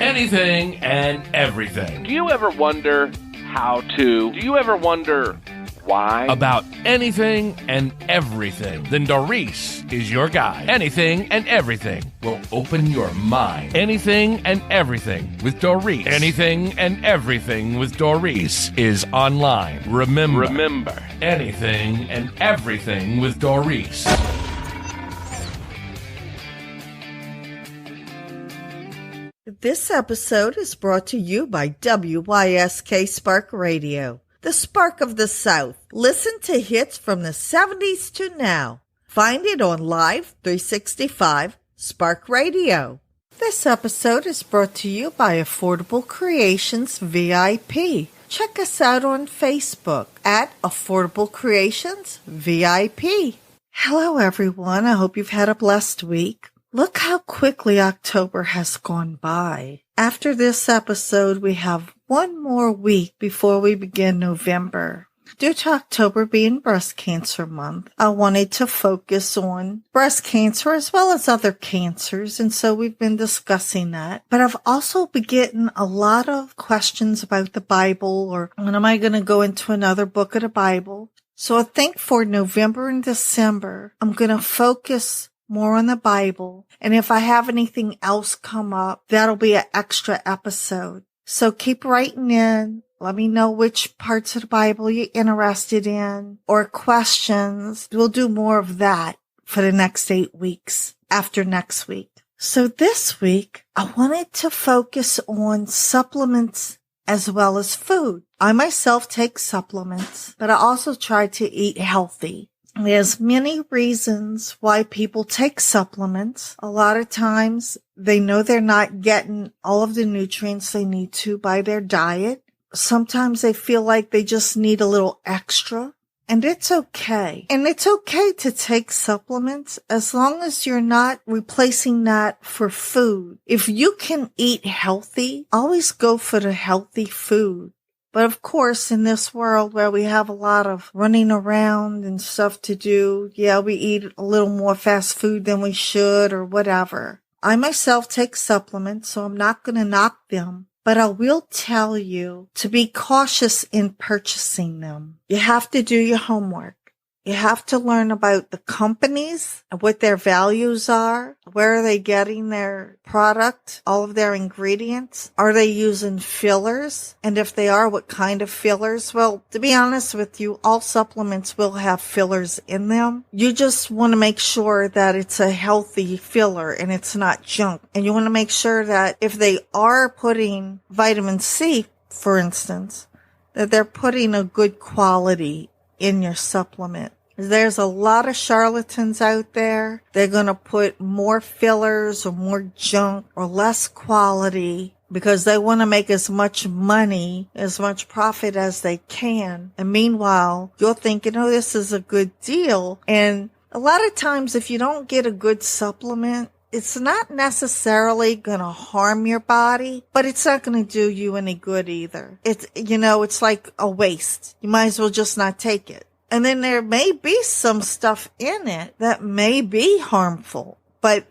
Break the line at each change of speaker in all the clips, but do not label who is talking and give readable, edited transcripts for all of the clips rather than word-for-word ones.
anything and everything.
Do you ever wonder how to? Do you ever wonder why?
About anything and everything. Then Doris is your guide. Anything and everything will open your mind. Anything and everything with Doris. Anything and everything with Doris is online. Remember. Anything and everything with Doris.
This episode is brought to you by WYSK Spark Radio, the spark of the South. Listen to hits from the 70s to now. Find it on Live 365 Spark Radio. This episode is brought to you by Affordable Creations VIP. Check us out on Facebook at Affordable Creations VIP. Hello, everyone. I hope you've had a blessed week. Look how quickly October has gone by. After this episode, we have one more week before we begin November. Due to October being Breast Cancer Month, I wanted to focus on breast cancer as well as other cancers, and so we've been discussing that. But I've also been getting a lot of questions about the Bible, or when am I going to go into another book of the Bible? So I think for November and December, I'm going to focus more on the Bible. And if I have anything else come up, that'll be an extra episode. So keep writing in. Let me know which parts of the Bible you're interested in or questions. We'll do more of that for the next 8 weeks after next week. So this week, I wanted to focus on supplements as well as food. I myself take supplements, but I also try to eat healthy. There's many reasons why people take supplements. A lot of times they know they're not getting all of the nutrients they need to by their diet. Sometimes they feel like they just need a little extra, and it's okay. And it's okay to take supplements as long as you're not replacing that for food. If you can eat healthy, always go for the healthy food. But of course, in this world where we have a lot of running around and stuff to do, we eat a little more fast food than we should or whatever. I myself take supplements, so I'm not going to knock them. But I will tell you to be cautious in purchasing them. You have to do your homework. You have to learn about the companies, what their values are, where are they getting their product, all of their ingredients. Are they using fillers? And if they are, what kind of fillers? Well, to be honest with you, all supplements will have fillers in them. You just want to make sure that it's a healthy filler and it's not junk. And you want to make sure that if they are putting vitamin C, for instance, that they're putting a good quality in your supplement. There's a lot of charlatans out there. They're going to put more fillers or more junk or less quality because they want to make as much money, as much profit as they can. And meanwhile, you're thinking, oh, this is a good deal. And a lot of times if you don't get a good supplement, it's not necessarily going to harm your body, but it's not going to do you any good either. It's like a waste. You might as well just not take it. And then there may be some stuff in it that may be harmful, but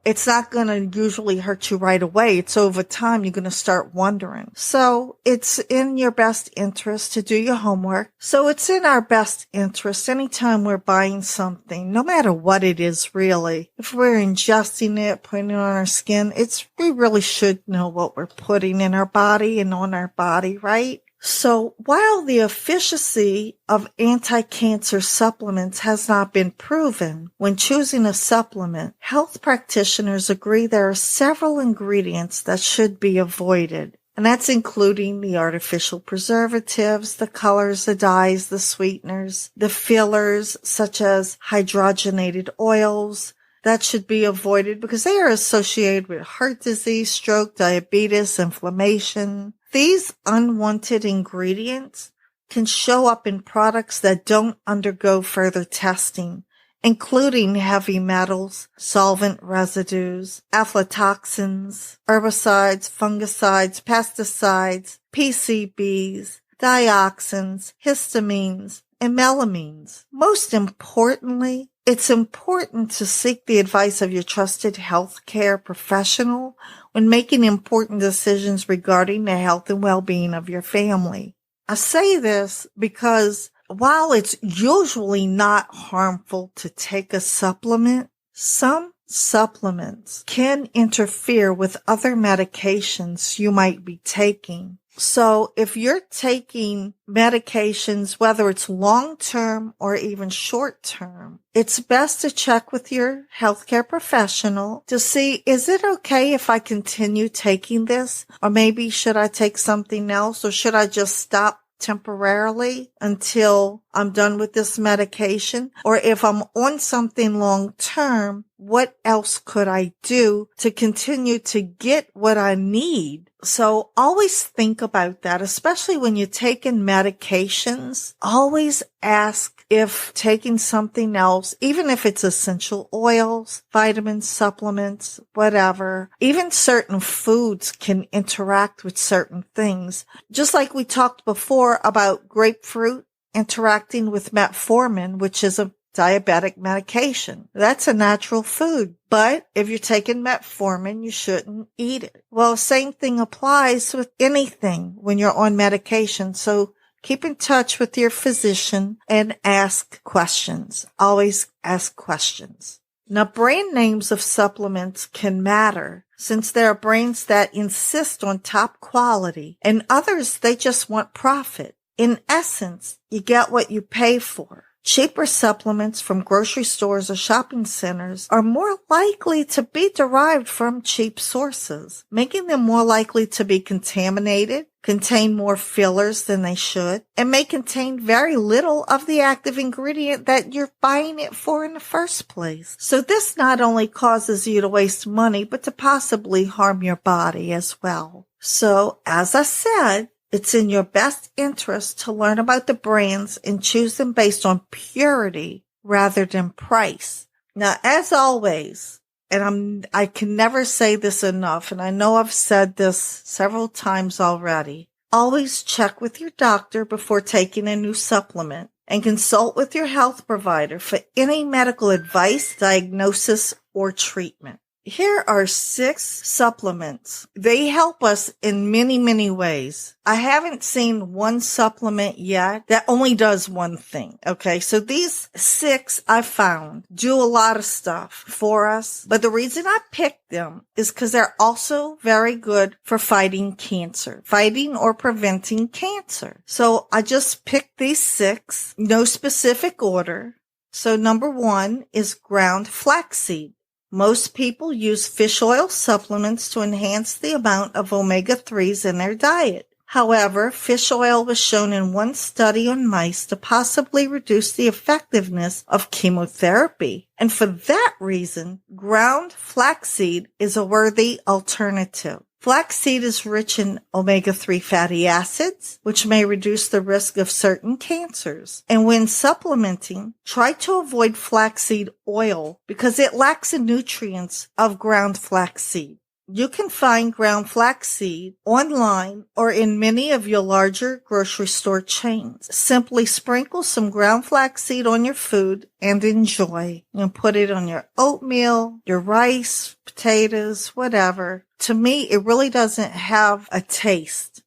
it's not going to usually hurt you right away. It's over time you're going to start wondering. So it's in your best interest to do your homework. So it's in our best interest anytime we're buying something, no matter what it is really. If we're ingesting it, putting it on our skin, we really should know what we're putting in our body and on our body, right? So while the efficacy of anti-cancer supplements has not been proven, when choosing a supplement, health practitioners agree there are several ingredients that should be avoided. And that's including the artificial preservatives, the colors, the dyes, the sweeteners, the fillers such as hydrogenated oils. That should be avoided because they are associated with heart disease, stroke, diabetes, inflammation. These unwanted ingredients can show up in products that don't undergo further testing, including heavy metals, solvent residues, aflatoxins, herbicides, fungicides, pesticides, PCBs, dioxins, histamines, and melamines. Most importantly, It's important to seek the advice of your trusted healthcare professional when making important decisions regarding the health and well-being of your family. I say this because while it's usually not harmful to take a supplement, some supplements can interfere with other medications you might be taking. So if you're taking medications, whether it's long-term or even short-term, it's best to check with your healthcare professional to see, is it okay if I continue taking this? Or maybe should I take something else? Or should I just stop temporarily until I'm done with this medication? Or if I'm on something long term, what else could I do to continue to get what I need? So always think about that, especially when you're taking medications. Always ask if taking something else, even if it's essential oils, vitamins, supplements, whatever, even certain foods can interact with certain things. Just like we talked before about grapefruit interacting with metformin, which is a diabetic medication. That's a natural food. But if you're taking metformin, you shouldn't eat it. Well, same thing applies with anything when you're on medication. So keep in touch with your physician and ask questions. Always ask questions. Now, brand names of supplements can matter since there are brands that insist on top quality and others, they just want profit. In essence, you get what you pay for. Cheaper supplements from grocery stores or shopping centers are more likely to be derived from cheap sources, making them more likely to be contaminated, contain more fillers than they should, and may contain very little of the active ingredient that you're buying it for in the first place. So this not only causes you to waste money, but to possibly harm your body as well. So, as I said, it's in your best interest to learn about the brands and choose them based on purity rather than price. Now, as always, and I can never say this enough, and I know I've said this several times already, always check with your doctor before taking a new supplement and consult with your health provider for any medical advice, diagnosis, or treatment. Here are 6 supplements. They help us in many, many ways. I haven't seen one supplement yet that only does one thing. Okay. So these 6 I found do a lot of stuff for us. But the reason I picked them is because they're also very good for fighting cancer, fighting or preventing cancer. So I just picked these 6, no specific order. So number 1 is ground flaxseed. Most people use fish oil supplements to enhance the amount of omega-3s in their diet. However, fish oil was shown in one study on mice to possibly reduce the effectiveness of chemotherapy. And for that reason, ground flaxseed is a worthy alternative. Flaxseed is rich in omega-3 fatty acids, which may reduce the risk of certain cancers. And when supplementing, try to avoid flaxseed oil because it lacks the nutrients of ground flaxseed. You can find ground flaxseed online or in many of your larger grocery store chains. Simply sprinkle some ground flaxseed on your food and enjoy. And put it on your oatmeal, your rice, potatoes, whatever. To me, it really doesn't have a taste.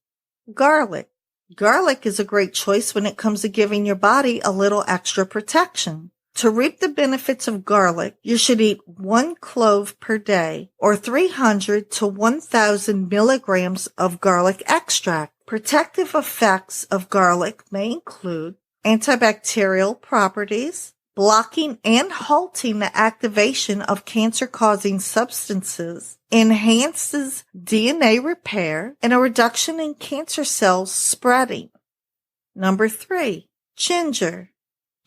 Garlic. Garlic is a great choice when it comes to giving your body a little extra protection. To reap the benefits of garlic, you should eat 1 clove per day or 300 to 1,000 milligrams of garlic extract. Protective effects of garlic may include antibacterial properties, blocking and halting the activation of cancer-causing substances, enhances DNA repair, and a reduction in cancer cells spreading. Number 3, ginger.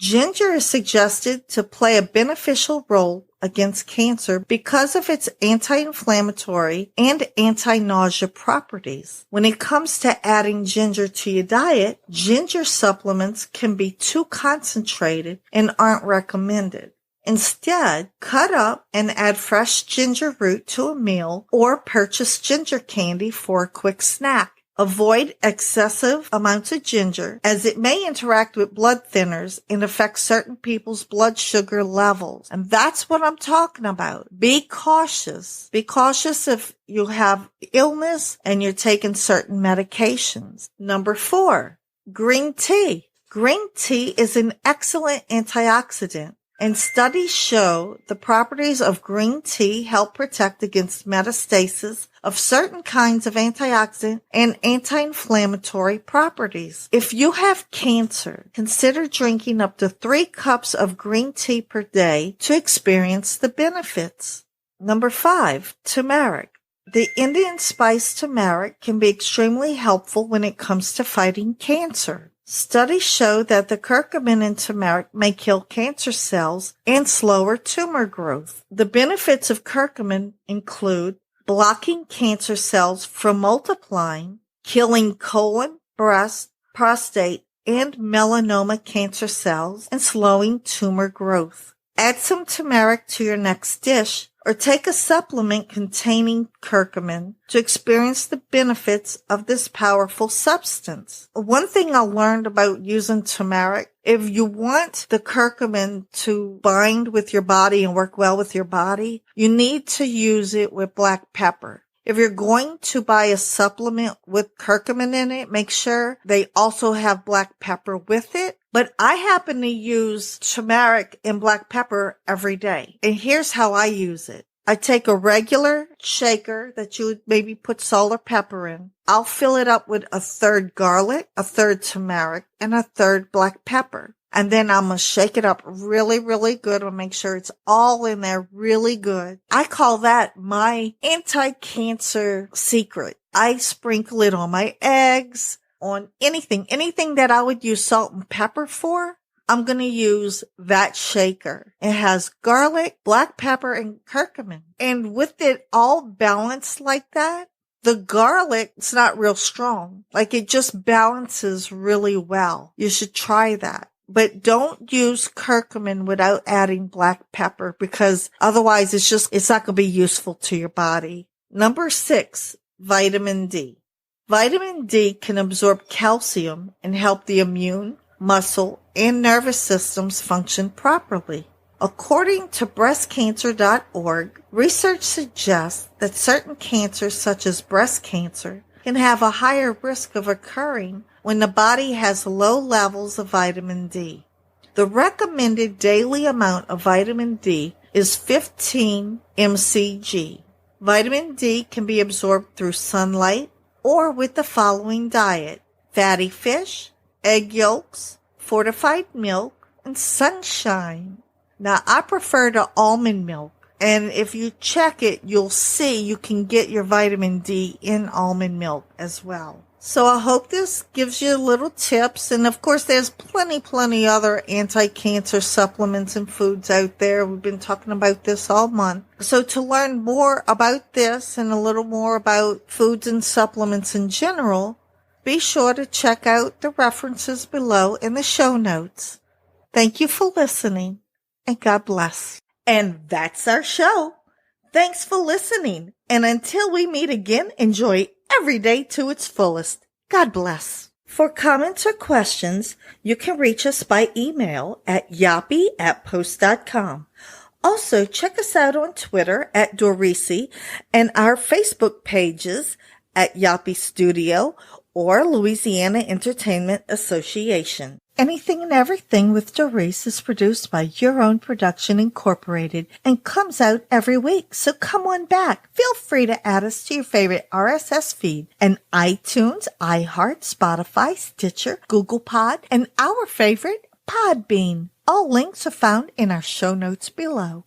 Ginger is suggested to play a beneficial role against cancer because of its anti-inflammatory and anti-nausea properties. When it comes to adding ginger to your diet, ginger supplements can be too concentrated and aren't recommended. Instead, cut up and add fresh ginger root to a meal or purchase ginger candy for a quick snack. Avoid excessive amounts of ginger as it may interact with blood thinners and affect certain people's blood sugar levels. And that's what I'm talking about. Be cautious. Be cautious if you have illness and you're taking certain medications. Number 4, green tea. Green tea is an excellent antioxidant. And studies show the properties of green tea help protect against metastasis of certain kinds of antioxidant and anti-inflammatory properties. If you have cancer, consider drinking up to 3 cups of green tea per day to experience the benefits. Number 5, turmeric. The Indian spice turmeric can be extremely helpful when it comes to fighting cancer. Studies show that the curcumin in turmeric may kill cancer cells and slower tumor growth. The benefits of curcumin include blocking cancer cells from multiplying, killing colon, breast, prostate, and melanoma cancer cells, and slowing tumor growth. Add some turmeric to your next dish, or take a supplement containing curcumin to experience the benefits of this powerful substance. One thing I learned about using turmeric, if you want the curcumin to bind with your body and work well with your body, you need to use it with black pepper. If you're going to buy a supplement with curcumin in it, make sure they also have black pepper with it. But I happen to use turmeric and black pepper every day. And here's how I use it. I take a regular shaker that you would maybe put salt or pepper in. I'll fill it up with a third garlic, a third turmeric, and a third black pepper. And then I'm going to shake it up really, really good and make sure it's all in there really good. I call that my anti-cancer secret. I sprinkle it on my eggs, on anything that I would use salt and pepper for. I'm going to use that shaker. It has garlic, black pepper, and curcumin. And with it all balanced like that, the garlic, it's not real strong. Like it just balances really well. You should try that. But don't use curcumin without adding black pepper because otherwise it's not going to be useful to your body. Number 6, vitamin D. Vitamin D can absorb calcium and help the immune, muscle, and nervous systems function properly. According to breastcancer.org, research suggests that certain cancers such as breast cancer can have a higher risk of occurring when the body has low levels of vitamin D. The recommended daily amount of vitamin D is 15 mcg. Vitamin D can be absorbed through sunlight or with the following diet: fatty fish, egg yolks, fortified milk, and sunshine. Now, I prefer the almond milk. And if you check it, you'll see you can get your vitamin D in almond milk as well. So I hope this gives you little tips. And of course, there's plenty other anti-cancer supplements and foods out there. We've been talking about this all month. So to learn more about this and a little more about foods and supplements in general, be sure to check out the references below in the show notes. Thank you for listening, and God bless. And that's our show. Thanks for listening. And until we meet again, enjoy every day to its fullest. God bless. For comments or questions, you can reach us by email at yopi@post.com. Also, check us out on Twitter at Dorisi and our Facebook pages at Yopi Studio or Louisiana Entertainment Association. Anything and Everything with Doris is produced by Your Own Production Incorporated and comes out every week. So come on back. Feel free to add us to your favorite RSS feed and iTunes, iHeart, Spotify, Stitcher, Google Pod, and our favorite, Podbean. All links are found in our show notes below.